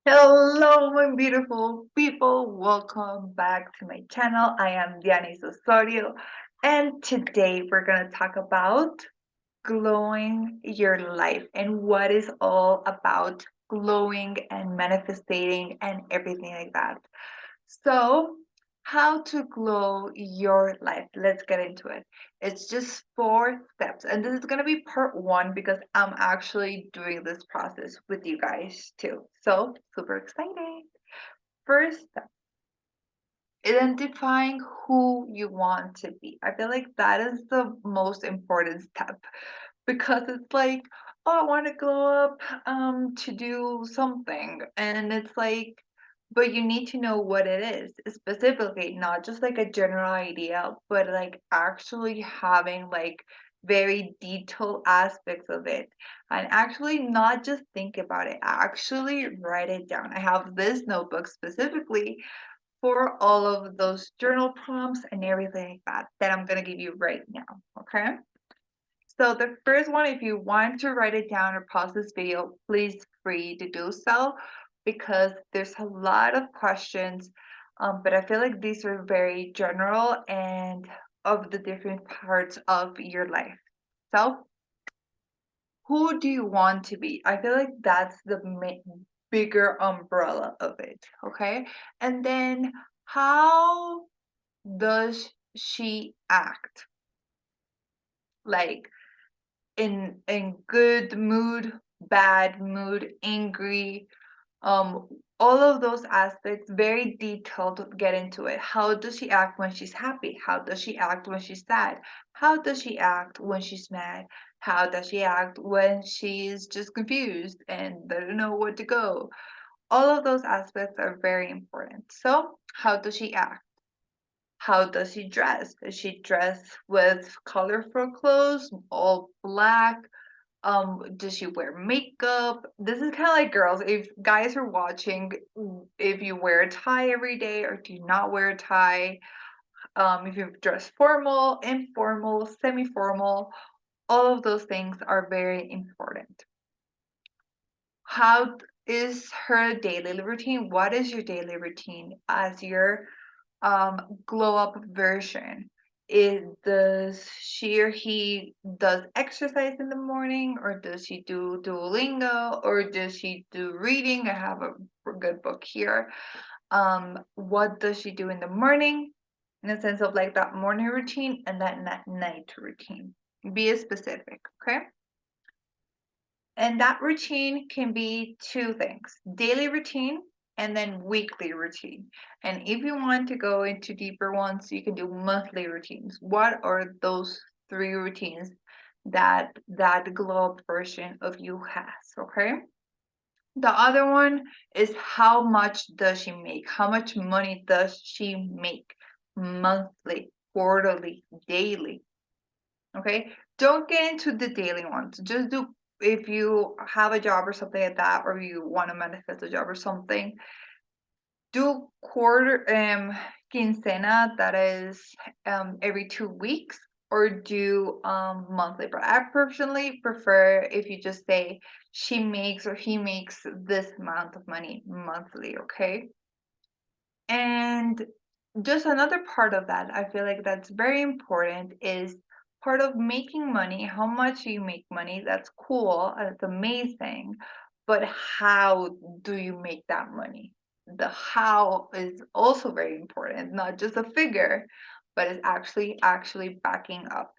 Hello, my beautiful people. Welcome back to my channel. I am Diana Osorio, and today we're going to talk about glowing your life and what is all about glowing and manifesting and everything like that. So, how to glow your life? Let's get into it. It's just 4 steps, and this is going to be part one because I'm actually doing this process with you guys too. So, super excited. First step, identifying who you want to be. I feel like that is the most important step because it's like, oh, I want to grow up to do something, and it's like, but you need to know what it is specifically, not just like a general idea, but like actually having like very detailed aspects of it, and actually not just think about it, actually write it down. I have this notebook specifically for all of those journal prompts and everything like that I'm gonna give you right now. Okay, so the first one, if you want to write it down or pause this video, please free to do so because there's a lot of questions, but I feel like these are very general and of the different parts of your life. So, who do you want to be? I feel like that's the bigger umbrella of it, okay? And then, how does she act? Like, in good mood, bad mood, angry, um all of those aspects, very detailed, to get into it. How does she act when she's happy? How does she act when she's sad? How does she act when she's mad? How does she act when she's just confused and doesn't know where to go? All of those aspects are very important. So how does she act? How does she dress? Does she dress with colorful clothes, all black? Does she wear makeup? This is kind of like girls. If guys are watching, if you wear a tie every day or do you not wear a tie, if you dress formal, informal, semi-formal, all of those things are very important. How is her daily routine? What is your daily routine as your glow up version? Does she or he does exercise in the morning, or does she do Duolingo, or does she do reading? I have a good book here. What does she do in the morning, in the sense of like that morning routine and that night routine? Be specific, okay? And that routine can be two things: daily routine and then weekly routine. And if you want to go into deeper ones, you can do monthly routines. What are those three routines that glow up version of you has? Okay. The other one is how much does she make? How much money does she make monthly, quarterly, daily? Okay, don't get into the daily ones. Just do, if you have a job or something like that, or you want to manifest a job or something, do quarter quincena, that is every 2 weeks, or do monthly. But I personally prefer if you just say she makes or he makes this amount of money monthly, okay? And just another part of that, I feel like that's very important, is part of making money. How much you make money, that's cool, that's amazing. But how do you make that money? The how is also very important, not just a figure, but it's actually backing up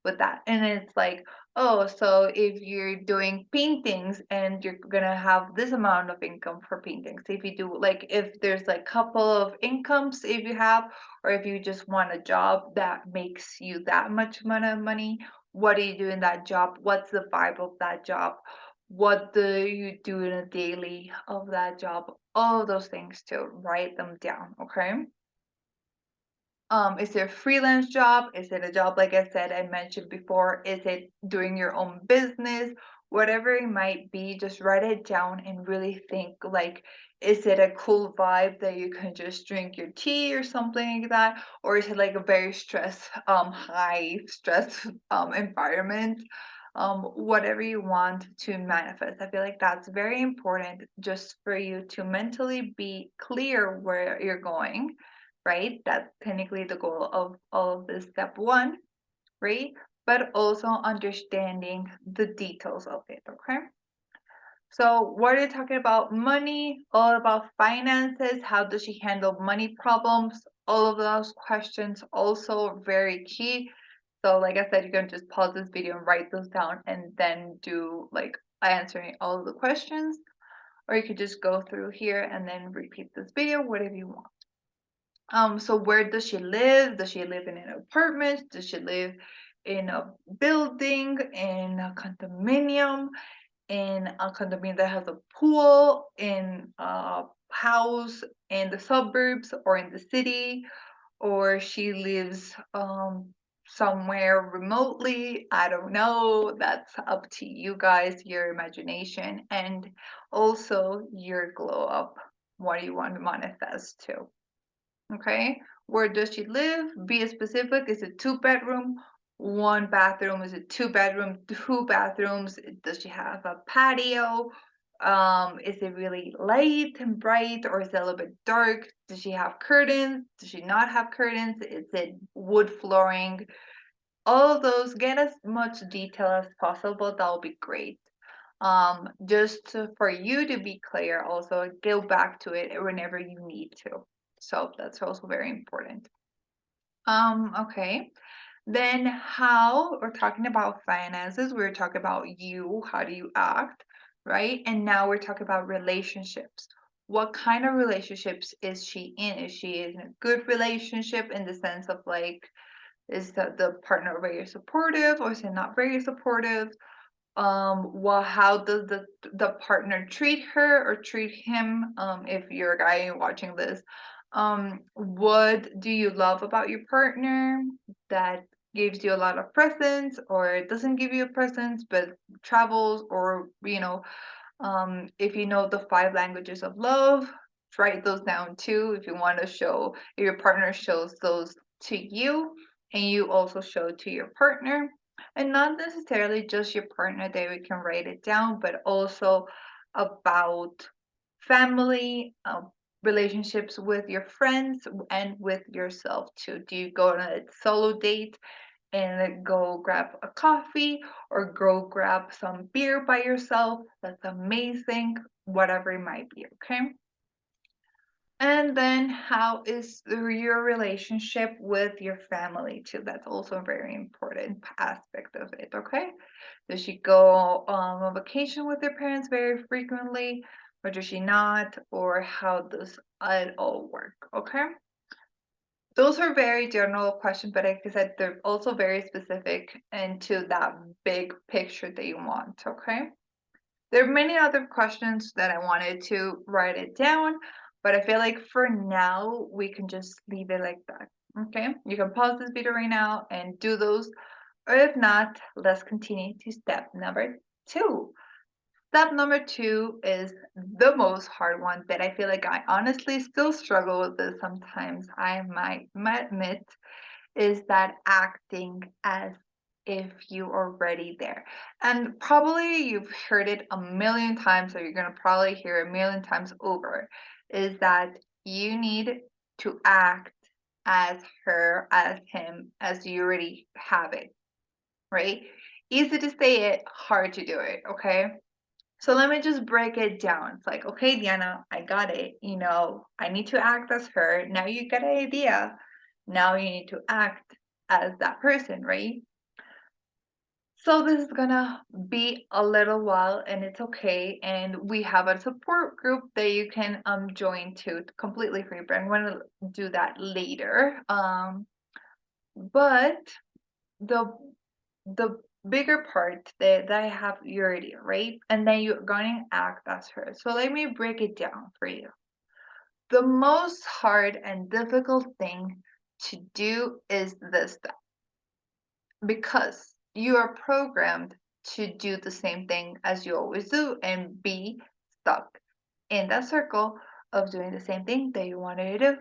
with that. And it's like, oh, so if you're doing paintings and you're gonna have this amount of income for paintings, if you do, like, if there's like couple of incomes, if you have, or if you just want a job that makes you that much money, what do you do in that job? What's the vibe of that job? What do you do in a daily of that job? All of those things too, write them down, okay? Is it a freelance job? Is it a job, like I said, I mentioned before? Is it doing your own business? Whatever it might be, just write it down and really think, like, is it a cool vibe that you can just drink your tea or something like that? Or is it like a very high stress environment? whatever you want to manifest. I feel like that's very important just for you to mentally be clear where you're going, right? That's technically the goal of all of this step one, right? But also understanding the details of it, okay? So what are you talking about? Money, all about finances. How does she handle money problems? All of those questions also very key. So like I said, you can just pause this video and write those down and then do like answering all of the questions. Or you could just go through here and then repeat this video, whatever you want. So where does she live? Does she live in an apartment? Does she live in a building, in a condominium? In a condominium that has a pool, in a house in the suburbs or in the city, or she lives somewhere remotely. I don't know. That's up to you guys, your imagination, and also your glow up. What do you want to manifest to? Okay. Where does she live? Be specific. Is it 2 bedroom, 1 bathroom? Is it 2 bedroom, 2 bathrooms? Does she have a patio? Is it really light and bright, or is it a little bit dark? Does she have curtains? Does she not have curtains? Is it wood flooring? All of those, get as much detail as possible. That will be great. For you to be clear, also go back to it whenever you need to. So that's also very important. Okay. Then how we're talking about finances, we're talking about you, how do you act, right? And now we're talking about relationships. What kind of relationships is she in? Is she in a good relationship in the sense of like, is the partner very supportive, or is it not very supportive? Well, how does the partner treat her or treat him, if you're a guy watching this? What do you love about your partner that gives you a lot of presents, or doesn't give you a presents but travels, or if you know the 5 languages of love, write those down too. If you want to show, if your partner shows those to you and you also show to your partner, and not necessarily just your partner that we can write it down, but also about family, relationships with your friends and with yourself too. Do you go on a solo date and go grab a coffee or go grab some beer by yourself? That's amazing, whatever it might be, okay? And then how is your relationship with your family too? That's also a very important aspect of it, okay? Does she go on vacation with her parents very frequently, or does she not? Or how does it all work, okay? Those are very general questions, but like I said, they're also very specific into that big picture that you want, okay? There are many other questions that I wanted to write it down, but I feel like for now, we can just leave it like that, okay? You can pause this video right now and do those, or if not, let's continue to step number 2. Step number 2 is the most hard one that I feel like I honestly still struggle with this sometimes, I might admit, is that acting as if you are already there. And probably you've heard it a million times, or you're going to probably hear a million times over, is that you need to act as her, as him, as you already have it, right? Easy to say it, hard to do it, okay? So let me just break it down. It's like, okay, Diana, I got it. I need to act as her. Now you get an idea. Now you need to act as that person, right? So this is gonna be a little while and it's okay. And we have a support group that you can join to completely free, but I'm gonna do that later. But the the bigger part that I have your idea, right? And then you're going to act as her. So let me break it down for you. The most hard and difficult thing to do is this step, because you are programmed to do the same thing as you always do and be stuck in that circle of doing the same thing that you wanted to do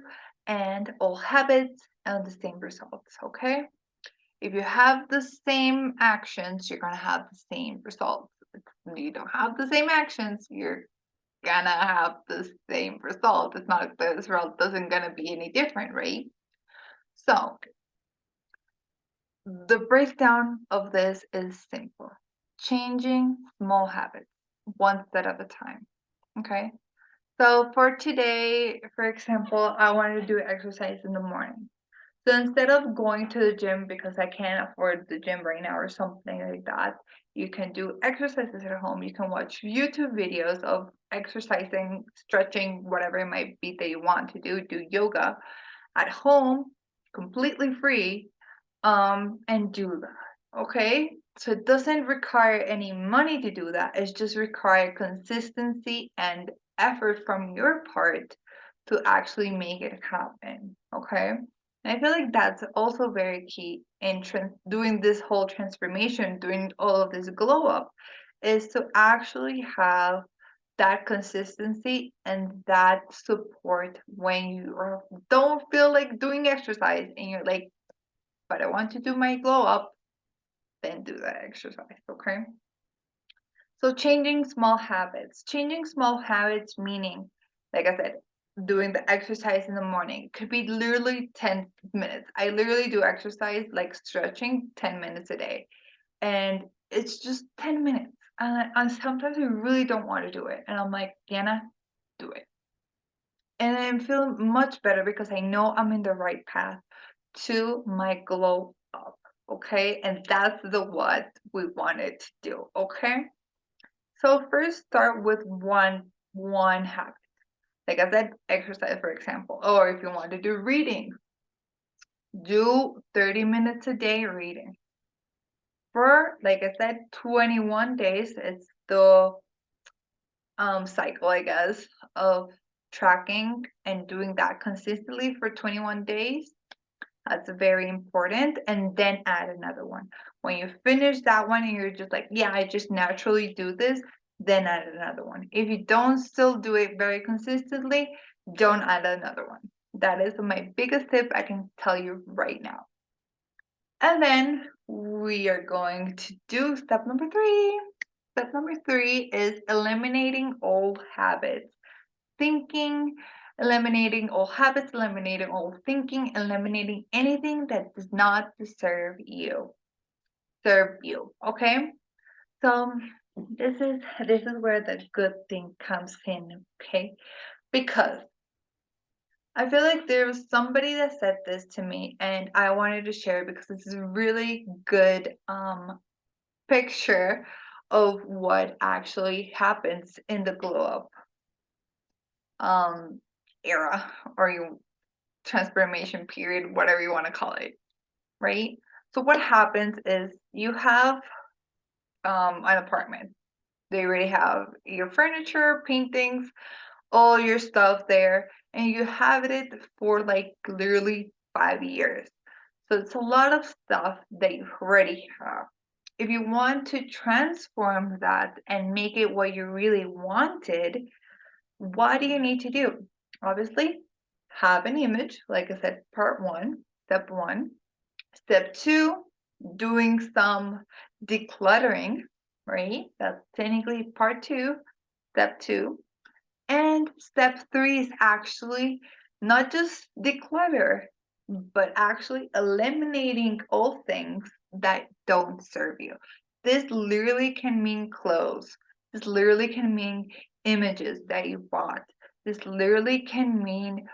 and old habits and the same results, okay? If you have the same actions, you're going to have the same results. If you don't have the same actions, you're going to have the same result. It's not, the result doesn't going to be any different, right? So the breakdown of this is simple. Changing small habits, one step at a time. Okay. So for today, for example, I wanted to do exercise in the morning. So instead of going to the gym because I can't afford the gym right now or something like that, you can do exercises at home. You can watch YouTube videos of exercising, stretching, whatever it might be that you want to do yoga at home, completely free, and do that. Okay? So it doesn't require any money to do that. It's just require consistency and effort from your part to actually make it happen. Okay? And I feel like that's also very key in doing this whole transformation, doing all of this glow up, is to actually have that consistency and that support when you don't feel like doing exercise and you're like, but I want to do my glow up, then do that exercise, okay? So changing small habits. Changing small habits meaning, like I said, doing the exercise in the morning could be literally 10 minutes. I literally do exercise like stretching 10 minutes a day. And it's just 10 minutes. And sometimes I really don't want to do it. And I'm like, Diana, do it. And I'm feeling much better because I know I'm in the right path to my glow up. Okay. And that's the what we wanted to do. Okay. So first start with one habit. Like I said, exercise, for example. Or if you want to do reading, do 30 minutes a day reading. For, like I said, 21 days. It's the cycle, I guess, of tracking and doing that consistently for 21 days. That's very important. And then add another one. When you finish that one and you're just like, yeah, I just naturally do this, then add another one. If you don't still do it very consistently, don't add another one. That is my biggest tip I can tell you right now. And then we are going to do step number 3. Step number 3 is eliminating old habits. Thinking, eliminating old habits, eliminating old thinking, eliminating anything that does not serve you. Okay? So this is where the good thing comes in, okay? Because I feel like there was somebody that said this to me and I wanted to share it because this is a really good picture of what actually happens in the glow up era or you transformation period, whatever you want to call it, right? So what happens is you have an apartment. They already have your furniture, paintings, all your stuff there, and you have it for like literally 5 years. So it's a lot of stuff that you already have. If you want to transform that and make it what you really wanted, what do you need to do? Obviously, have an image, like I said, part 1, step 1. Step 2, doing some decluttering, right? That's technically part 2, step 2. And step 3 is actually not just declutter, but actually eliminating all things that don't serve you. This literally can mean clothes. This literally can mean images that you bought. This literally can mean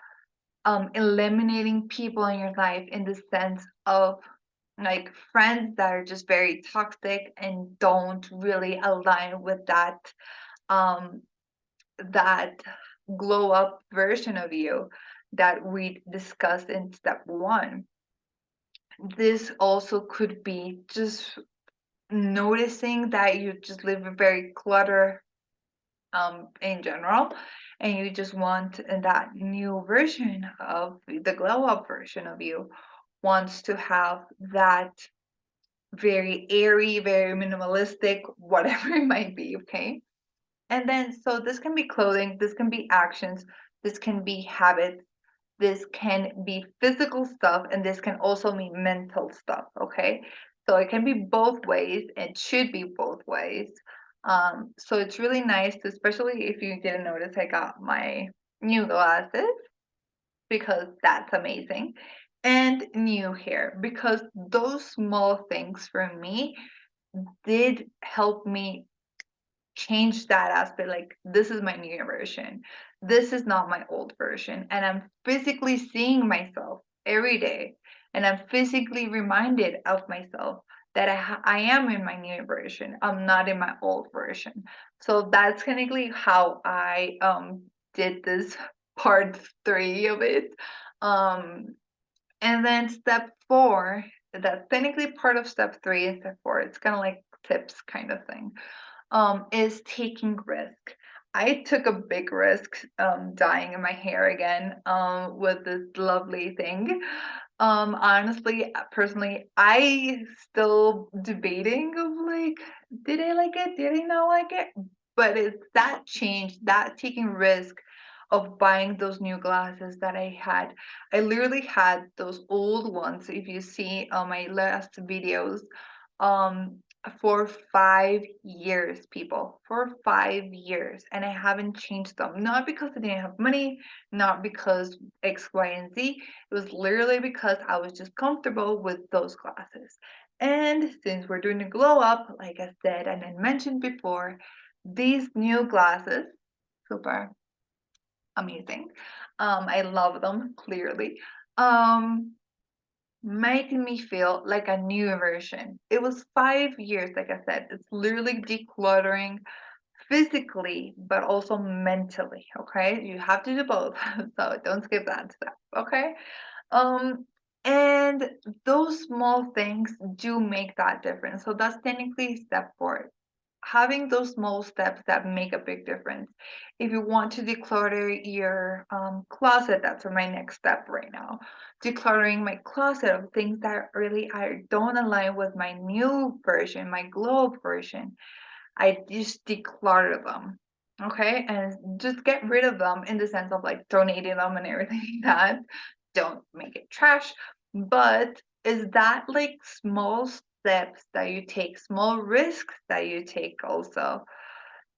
eliminating people in your life in the sense of like friends that are just very toxic and don't really align with um that glow up version of you that we discussed in step 1. This also could be just noticing that you just live a very clutter in general and you just want that new version of the glow up version of you wants to have that very airy, very minimalistic, whatever it might be, okay? And then, so this can be clothing, this can be actions, this can be habits. This can be physical stuff, and this can also be mental stuff, okay? So it can be both ways. It should be both ways. So it's really nice to, especially if you didn't notice, I got my new glasses because that's amazing, and new hair because those small things for me did help me change that aspect. Like, this is my new version, this is not my old version, and I'm physically seeing myself every day, and I'm physically reminded of myself that I am in my new version, I'm not in my old version. So that's technically how I did this part 3 of it. um and then step 4, that's technically part of step 3 and step 4, it's kind of like tips kind of thing, is taking risk. I took a big risk dyeing my hair again with this lovely thing. Honestly, personally, I still debating of like, did I like it? Did I not like it? But it's that change, that taking risk of buying those new glasses that I had. I literally had those old ones. If you see on my last videos, um, for 5 years, people, for 5 years, and I haven't changed them. Not because I didn't have money, not because X, Y, and Z. It was literally because I was just comfortable with those glasses. And since we're doing a glow up, like I said and I mentioned before, these new glasses, super amazing. I love them clearly. Um, Making me feel like a new version. It was 5 years, like I said. It's literally decluttering physically, but also mentally. Okay, you have to do both, so don't skip that step. Okay, um, and those small things do make that difference. So that's technically step 4, having those small steps that make a big difference. If you want to declutter your closet, that's my next step right now. Decluttering my closet of things that really I don't align with my new version, my glow up version. I just declutter them. Okay, and just get rid of them in the sense of like donating them and everything like that. Don't make it trash, but is that like small steps that you take, small risks that you take also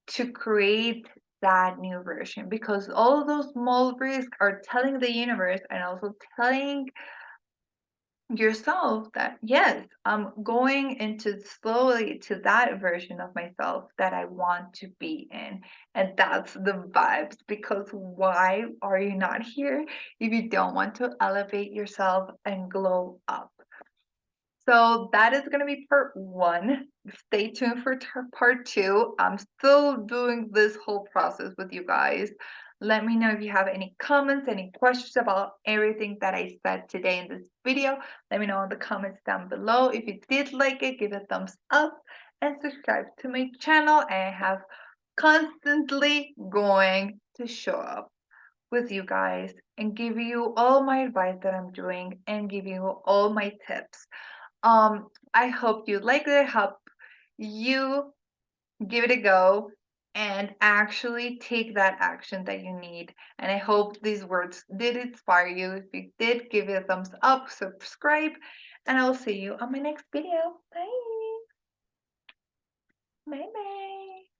to create that new version? Because all of those small risks are telling the universe and also telling yourself that yes, I'm going into slowly to that version of myself that I want to be in. And that's the vibes, because why are you not here if you don't want to elevate yourself and glow up? So that is going to be part 1. Stay tuned for part 2. I'm still doing this whole process with you guys. Let me know if you have any comments, any questions about everything that I said today in this video. Let me know in the comments down below. If you did like it, give it a thumbs up and subscribe to my channel. I have constantly going to show up with you guys and give you all my advice that I'm doing and give you all my tips. I hope you like it. I hope you give it a go and actually take that action that you need. And I hope these words did inspire you. If you did, give it a thumbs up, subscribe, and I will see you on my next video. Bye. Bye bye.